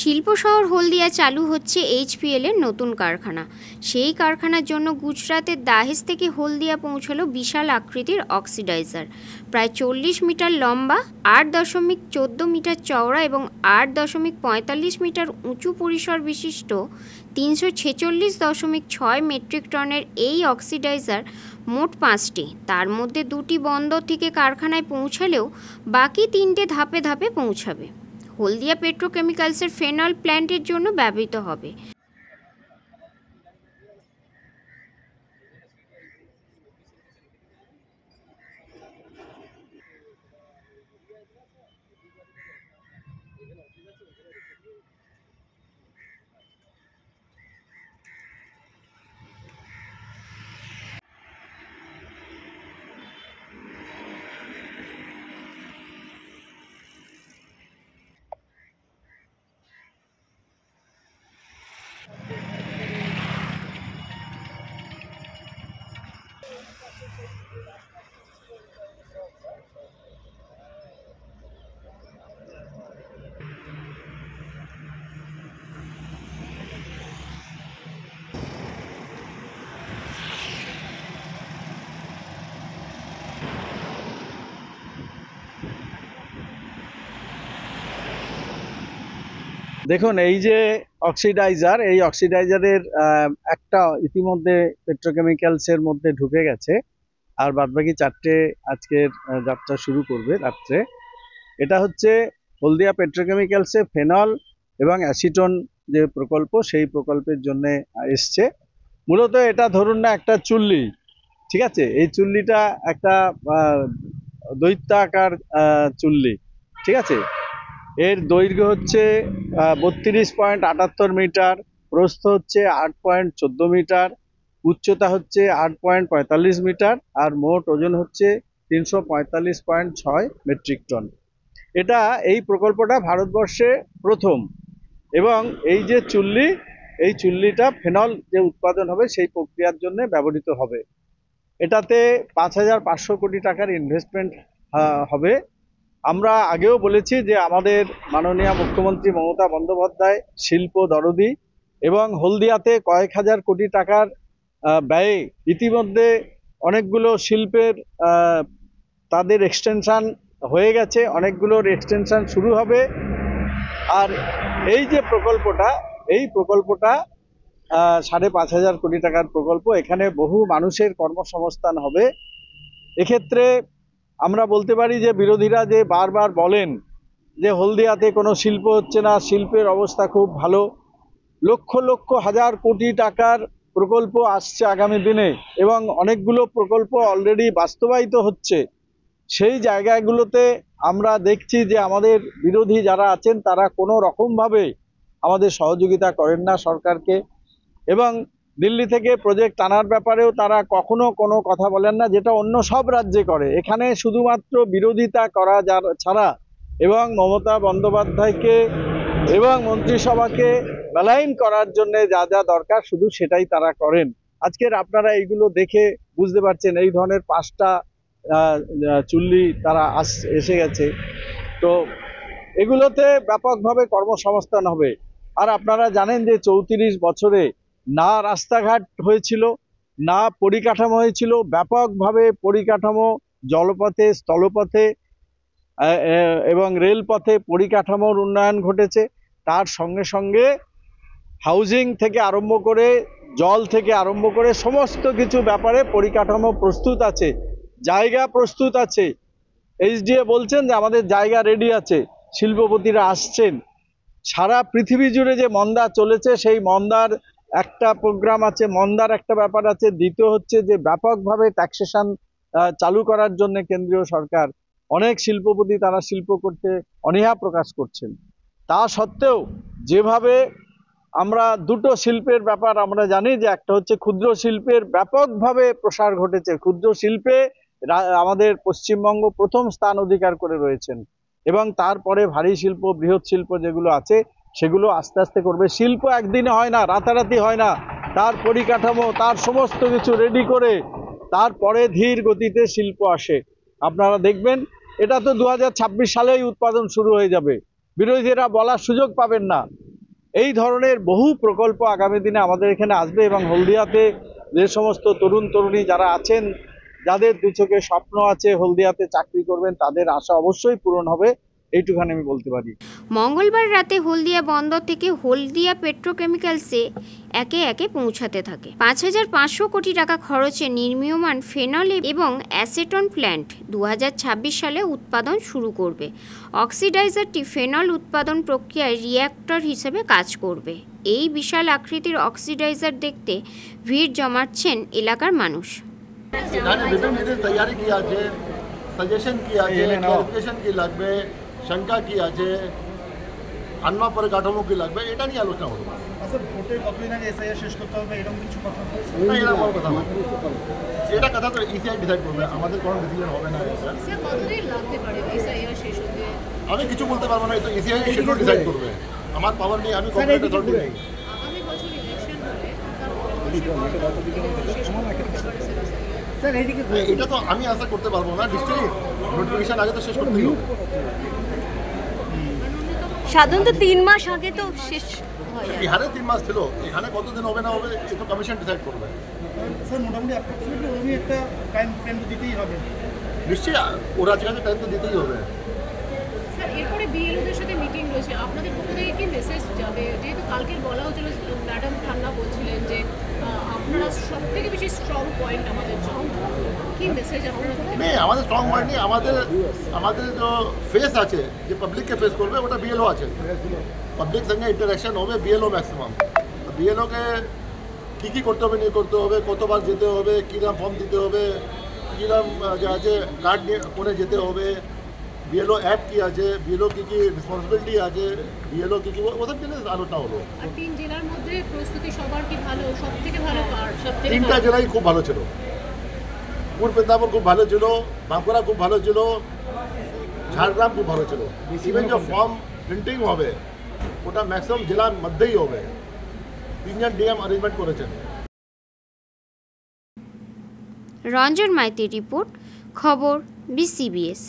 শিল্প শহর হলদিয়া চালু হচ্ছে এইচপিএল এর নতুন কারখানা। সেই কারখানার জন্য গুজরাতের দাহেজ থেকে হলদিয়া পৌঁছালো বিশাল আকৃতির অক্সিডাইজার। প্রায় 40 মিটার লম্বা, 8.14 মিটার চওড়া এবং 8.45 মিটার উঁচু পরিসর বিশিষ্ট 346.6 মেট্রিক টনের এই অক্সিডাইজার মোট 5টি, তার মধ্যে 2টি বন্দর থেকে কারখানায় পৌঁছালেও বাকি 3টে ধাপে ধাপে পৌঁছাবে। হলদিয়া পেট্রোকেমিক্যালসের ফেনল প্ল্যান্টের জন্য ব্যবহৃত হবে। দেখুন, এই যে অক্সিডাইজার, এই অক্সিডাইজারের একটা ইতিমধ্যে পেট্রোকেমিক্যালসের মধ্যে ঢুকে গেছে, আর বাদবাকি 4টে আজকের যাত্রা শুরু করবে রাত্রে। এটা হচ্ছে হলদিয়া পেট্রোকেমিক্যালসে ফেনল এবং অ্যাসিটন যে প্রকল্প, সেই প্রকল্পের জন্য এসছে। মূলত এটা ধরুন না একটা চুল্লি, ঠিক আছে? এই চুল্লিটা একটা দৈত্যাকার চুল্লি, ঠিক আছে? এর দৈর্ঘ্য হচ্ছে 32.78 মিটার, প্রস্থ হচ্ছে 8.14 মিটার, উচ্চতা হচ্ছে 8.45 মিটার, আর মোট ওজন হচ্ছে 345.6 মেট্রিক টন। এটা এই প্রকল্পটা ভারতবর্ষে প্রথম, এবং এই যে চুল্লি, এই চুল্লিটা ফেনল যে উৎপাদন হবে সেই প্রক্রিয়ার জন্য ব্যবহৃত হবে। এটাতে 5,500 কোটি টাকার ইনভেস্টমেন্ট হবে। আমরা আগেও বলেছি যে আমাদের মাননীয় মুখ্যমন্ত্রী মমতা বন্দ্যোপাধ্যায় শিল্প দরদি, এবং হলদিয়াতে কয়েক হাজার কোটি টাকার ব্যয়ে ইতিমধ্যে অনেকগুলো শিল্পের তাদের এক্সটেনশন হয়ে গেছে, অনেকগুলোর এক্সটেনশন শুরু হবে। আর এই যে প্রকল্পটা, এই প্রকল্পটা 5,500 কোটি টাকার প্রকল্প। এখানে বহু মানুষের কর্মসংস্থান হবে। এক্ষেত্রে আমরা বলতে পারি যে বিরোধীরা যে বারবার বলেন যে হলদিয়াতে কোনো শিল্প হচ্ছে না, শিল্পের অবস্থা খুব ভালো, লক্ষ লক্ষ হাজার কোটি টাকার প্রকল্প আসছে আগামী দিনে, এবং অনেকগুলো প্রকল্প অলরেডি বাস্তবায়িত হচ্ছে। সেই জায়গাগুলোতে আমরা দেখছি যে আমাদের বিরোধী যারা আছেন তারা কোনো রকমভাবে আমাদের সহযোগিতা করেন না সরকারকে, এবং দিল্লি থেকে প্রজেক্ট আনার ব্যাপারেও তারা কখনো কোনো কথা বলেন না, যেটা অন্য সব রাজ্যে করে। এখানে শুধুমাত্র বিরোধিতা করা ছাড়া, এবং মমতা বন্দ্যোপাধ্যায়কে এবং মন্ত্রিসভাকে মেলাইন করার জন্য যা যা দরকার শুধু সেটাই তারা করেন। আজকের আপনারা এইগুলো দেখে বুঝতে পারছেন, এই ধরনের 5টা চুল্লি তারা এসে গেছে। তো এগুলোতে ব্যাপকভাবে কর্মসংস্থান হবে। আর আপনারা জানেন যে 34 বছরে না রাস্তাঘাট হয়েছিল, না পরিকাঠামো হয়েছিল। ব্যাপকভাবে পরিকাঠামো, জলপথে, স্থলপথে এবং রেলপথে পরিকাঠামোর উন্নয়ন ঘটেছে। তার সঙ্গে সঙ্গে হাউজিং থেকে আরম্ভ করে, জল থেকে আরম্ভ করে সমস্ত কিছু ব্যাপারে পরিকাঠামো প্রস্তুত আছে, জায়গা প্রস্তুত আছে। এইচডিএ বলছেন যে আমাদের জায়গা রেডি আছে, শিল্পপতিরা আসছেন। সারা পৃথিবী জুড়ে যে মন্দা চলেছে, সেই মন্দার একটা প্রোগ্রাম আছে, মন্দার একটা ব্যাপার আছে। দ্বিতীয় হচ্ছে যে ব্যাপকভাবে ট্যাক্সেশন চালু করার জন্য কেন্দ্রীয় সরকার, অনেক শিল্পপতি তারা শিল্প করতে অনীহা প্রকাশ করছেন। তা সত্ত্বেও যেভাবে আমরা দুটো শিল্পের ব্যাপার আমরা জানি, যে একটা হচ্ছে ক্ষুদ্র শিল্পের ব্যাপকভাবে প্রসার ঘটেছে। ক্ষুদ্র শিল্পে আমাদের পশ্চিমবঙ্গ প্রথম স্থান অধিকার করে রয়েছেন, এবং তারপরে ভারী শিল্প, বৃহৎ শিল্প যেগুলো আছে সেগুলো আস্তে আস্তে করবে। শিল্প একদিনে হয় না, রাতারাতি হয় না। তার পরিকাঠামো, তার সমস্ত কিছু রেডি করে তারপরে ধীর গতিতে শিল্প আসে। আপনারা দেখবেন এটা তো 2026 সালেই উৎপাদন শুরু হয়ে যাবে। বিরোধীরা বলার সুযোগ পাবেন না। এই ধরনের বহু প্রকল্প আগামী দিনে আমাদের এখানে আসবে এবং হলদিয়াতে যে সমস্ত তরুণ তরুণী যারা আছেন, যাদের দু চোখে স্বপ্ন আছে হলদিয়াতে চাকরি করবেন, তাদের আশা অবশ্যই পূরণ হবে, এইটুখানি আমি বলতে পারি। মঙ্গলবার রাতে হলদিয়া বন্দর থেকে হলদিয়া পেট্রোকেমিক্যালসে একে একে পৌঁছাতে থাকে 5,500 কোটি টাকা খরচে নির্মীয়মান ফেনল এবং অ্যাসেটন প্ল্যান্ট 2026 সালে উৎপাদন শুরু করবে। অক্সিডাইজারটি ফেনল উৎপাদন প্রক্রিয়ায় রিঅ্যাক্টর হিসেবে কাজ করবে। এই বিশাল আকৃতির অক্সিডাইজার দেখতে ভিড় জমাচ্ছেন এলাকার মানুষ। તૈયારી કી আছে, સજેશન કી আছে, ক্লারিফিকেশন কি লাগবে, শঙ্কা কি আছে, আনমা পরিকাঠামো কি লাগবে, এটা নিয়ে আলোচনা হলো। আচ্ছা, ভোটের কতদিন আগে এসআইআর শেষ করতে হবে এরকম কিছু কথা হয়েছে? না, এরকম কোনো কথা না, এটা কথা তো ইসিআই ডিসাইড করবে, আমাদের কোনো ডিসিশন হবে না। এটা স্যার কতদিন লাগতে পারে এসআইআর শেষ হতে? আমি কিছু বলতে পারবো না, এটা ইসিআই শিডিউল ডিসাইড করবে, আমার পাওয়ার নেই, আমি কর্পোরেট অথরিটি নেই। আগামী বছর ইলেকশন হলে তার পরবর্তী শেষ করতে পারে স্যার এসআইআর। এটা তো আমি আশা করতে পারবো না, ডিস্ট্রিক্ট নোটিফিকেশন আগে তো শেষ করতে হবে। সাধারণত 3 মাস আগে তো শেষ হয়। বিহারে 3 মাস ছিল, এখানে কতদিন হবে না হবে এটা কমিশন ডিসাইড করবে। স্যার মোটামুটি অ্যাপ্রক্সিমেটলি ওরকমই একটা টাইম ফ্রেম তো দিতেই হবে। নিশ্চয়ই ওর আজকাল টাইম তো দিতেই হবে। স্যার এরপরে বিএলওদের সাথে মিটিং রয়েছে, আপনাদের পক্ষ থেকে কি মেসেজ যাবে? যেহেতু কালকে বলা হচ্ছিল, ম্যাডাম খান্না বলছিলেন যে আপনারা সব থেকে বেশি স্ট্রং পয়েন্ট আমাদের জন্য, কি মেসেজ আপনারা দিতে? नहीं আমাদের স্ট্রং পয়েন্ট নেই, আমাদের যে ফেস আছে, যে পাবলিককে ফেস করবে ওটা বিএলও আছে, পাবলিক সঙ্গে ইন্টারাকশন হবে বিএলও ম্যাক্সিমাম। বিএলওকে কী কী করতে হবে, নিয়ে করতে হবে, কতবার যেতে হবে, কীরকম ফর্ম দিতে হবে, কীরকম যে আছে কার্ড নিয়ে করে যেতে হবে, বিএলও অ্যাপ কী আছে, বিএলও কী কী রেসপন্সিবিলিটি আছে, বিএলও কী কী ওসব জিনিস আলোচনা হলো। আর 3 জেলার মধ্যে প্রস্তুতি সবার কি ভালো, সব থেকে ভালো কার? সব থেকে 3টা জেলাই খুব ভালো ছিল, পূর্ব মেদিনীপুর খুব ভালো ছিল, বাঁকুড়া খুব ভালো ছিল, ঝাড়গ্রাম খুব ভালো ছিল। ইভেন যে ফর্ম প্রিন্টিং হবে ওটা ম্যাক্সিমাম জেলার মধ্যেই হবে, 3জন ডিএম অ্যারেঞ্জমেন্ট করেছেন। রঞ্জন মাইতির রিপোর্ট, খবর BCBS।